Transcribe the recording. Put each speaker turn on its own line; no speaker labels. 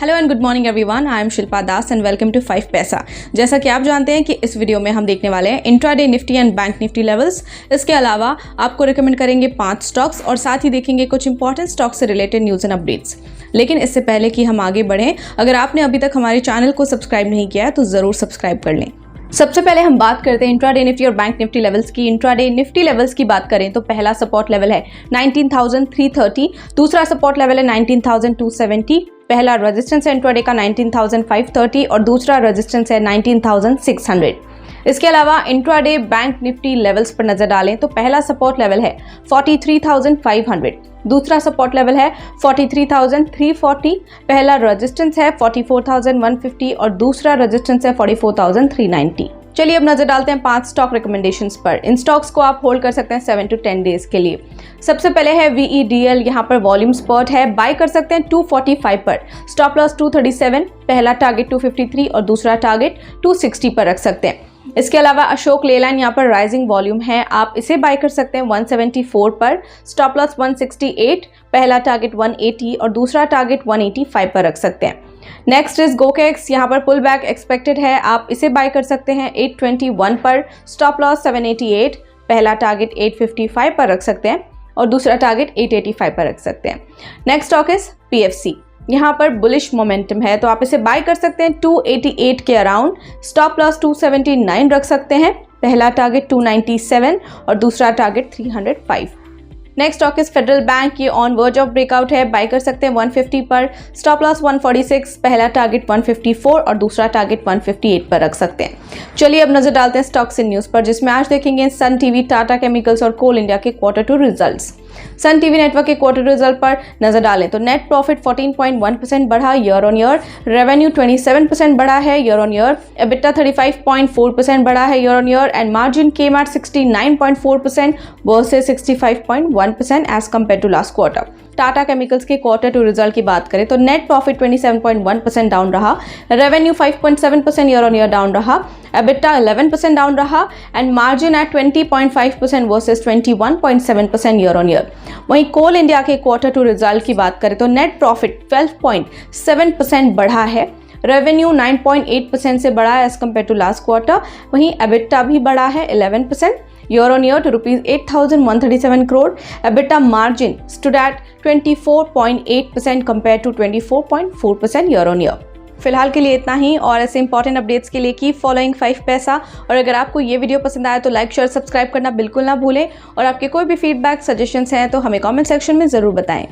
Hello and good morning everyone, I am Shilpa Das and welcome to 5 Paisa. जैसा कि आप जानते हैं कि इस वीडियो में हम देखने वाले हैं intraday Nifty and bank Nifty levels. इसके अलावा आपको रिकमेंड करेंगे 5 स्टॉक्स और साथ ही देखेंगे कुछ इंपॉर्टेंट स्टॉक से रिलेटेड न्यूज़ एंड अपडेट्स। लेकिन इससे पहले कि हम आगे बढ़ें, अगर आपने अभी तक हमारे चैनल को सब्सक्राइब नहीं किया है तो ज़रूर सब्सक्राइब कर लें। सबसे पहले हम बात करते हैं इंट्राडे निफ्टी और बैंक निफ्टी लेवल्स की। इंट्राडे निफ्टी लेवल्स की बात करें तो पहला सपोर्ट लेवल है 19,330, दूसरा सपोर्ट लेवल है 19,270, पहला रेजिस्टेंस है इंट्राडे का 19,530 और दूसरा रेजिस्टेंस है 19,600। इसके अलावा इंट्राडे बैंक निफ्टी लेवल्स पर नजर डालें तो पहला सपोर्ट लेवल है 43,500, दूसरा सपोर्ट लेवल है 43,340, पहला रेजिस्टेंस है 44,150 और दूसरा रेजिस्टेंस है 44,390। चलिए अब नजर डालते हैं 5 स्टॉक रिकमेंडेशंस पर। इन स्टॉक्स को आप होल्ड कर सकते हैं 7 to 10 डेज के लिए। सबसे पहले है VEDL, यहाँ पर वॉल्यूम स्पॉट है, बाय कर सकते हैं 245 पर, स्टॉप लॉस 237, पहला टारगेट 253 और दूसरा टारगेट 260 पर रख सकते हैं। इसके अलावा अशोक लेलैंड, यहाँ पर राइजिंग वॉल्यूम है, आप इसे बाय कर सकते हैं 174 पर, स्टॉप लॉस 168, पहला टारगेट 180 और दूसरा टारगेट 185 पर रख सकते हैं। नेक्स्ट इज गोकेक्स, यहाँ पर पुल बैक एक्सपेक्टेड है, आप इसे बाय कर सकते हैं 821 पर, स्टॉप लॉस 788, पहला टारगेट 855 पर रख सकते हैं और दूसरा टारगेट 885 पर रख सकते हैं। नेक्स्ट स्टॉक इज PFC, यहाँ पर बुलिश मोमेंटम है तो आप इसे बाय कर सकते हैं 288 के अराउंड, स्टॉप लॉस 279 रख सकते हैं, पहला टारगेट 297 और दूसरा target 305। Next stock is federal bank, ये ऑन वर्ज ऑफ ब्रेकआउट है, बाय कर सकते हैं 150 पर, स्टॉप लॉस 146, पहला टारगेट 154 और दूसरा टारगेट 158 पर रख सकते हैं। चलिए अब नजर डालते हैं स्टॉक्स इन न्यूज़ पर, जिसमें आज देखेंगे सन टीवी, टाटा केमिकल्स और कोल इंडिया के Q2 results. Sun TV network के क्वार्टर रिजल्ट पर नजर डालें तो नेट प्रॉफिट 14.1% बढ़ा ईयर ऑन ईयर, रेवेन्यू 27% बढ़ा है ईयर ऑन ईयर, एबिटा 35.4% बढ़ा है year on year and margin came at 69.4% versus 65.1% as compared to last quarter. Tata Chemicals के Q2 रिजल्ट की बात करें तो नेट प्रॉफिट 27.1% डाउन रहा, revenue 5.7% year on year down रहा, एबिटा 11% डाउन रहा and margin at 20.5% versus 21.7% year on year. वहीं Coal India के Q2 रिजल्ट की बात करें तो नेट प्रॉफिट 12.7% बढ़ा है, रेवेन्यू 9.8% से बढ़ा है as compared to last quarter, वहीं एबिटा भी बढ़ा है 11% year on year to ₹8,137 crore. EBITA margin stood at 24.8% compared to 24.4% year on year. फिलहाल के लिए इतना ही और ऐसे इंपॉर्टेंट अपडेट्स के लिए कीप फॉलोइंग 5 पैसा। और अगर आपको ये वीडियो पसंद आया तो लाइक शेयर सब्सक्राइब करना बिल्कुल ना भूलें और आपके कोई भी फीडबैक सजेशंस हैं तो हमें कमेंट सेक्शन में ज़रूर बताएं।